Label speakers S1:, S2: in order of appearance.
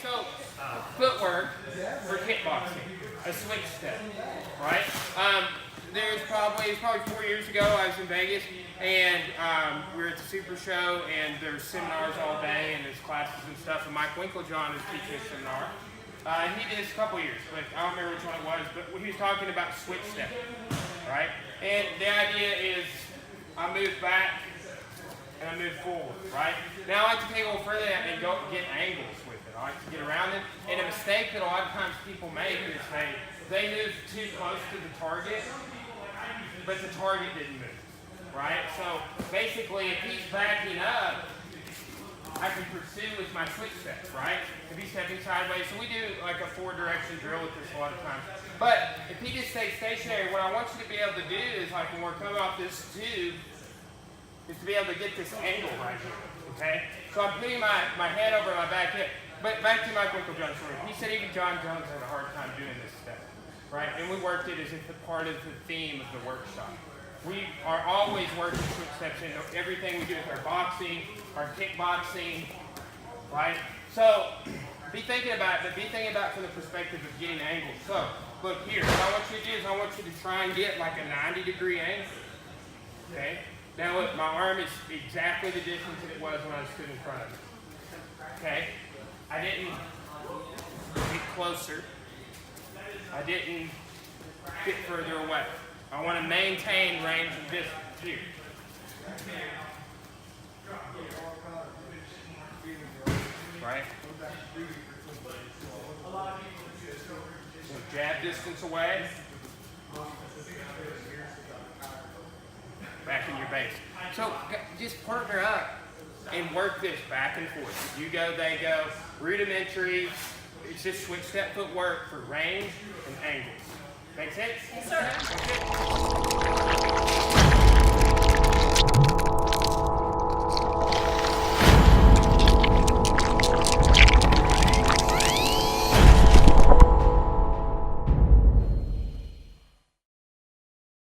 S1: So, footwork for kickboxing, a switch step, right? There's probably 4 years ago, I was in Vegas, and we were at the Super Show, and there's seminars all day, and there's classes and stuff, and Mike Winklejohn is teaching a seminar. He did this a couple years, but I don't remember which one it was, but he was talking about switch step, right? And the idea is, I move back, and I move forward, right? Now I like to take a little further and go get angles with it. I like to get around it. And a mistake that a lot of times people make is they move too close to the target, but the target didn't move, right? So basically, if he's backing up, I can pursue with my switch steps, right? If he's stepping sideways, so we do like a 4-direction drill with this a lot of times. But if he just stays stationary, what I want you to be able to do is, like when we're coming off this tube, is to be able to get this angle right here, okay? So I'm putting my head over my back hip. But back to Mike Winklejohn's story. He said even John Jones had a hard time doing this step, right? And we worked it as if a part of the theme of the workshop. We are always working switch steps in everything we do with our boxing, our kickboxing, right? So be thinking about it, but be thinking about it from the perspective of getting angles. So look here, what I want you to do is I want you to try and get like a 90-degree angle, okay? Now look, my arm is exactly the distance that it was when I stood in front of it. Okay? I didn't get closer. I didn't get further away. I want to maintain range of distance here. Right? So jab distance away. Back in your base. So just partner up and work this back and forth. You go, they go. Rudimentary. It's just switch step footwork for range and angles. Make sense?
S2: Yes, sir.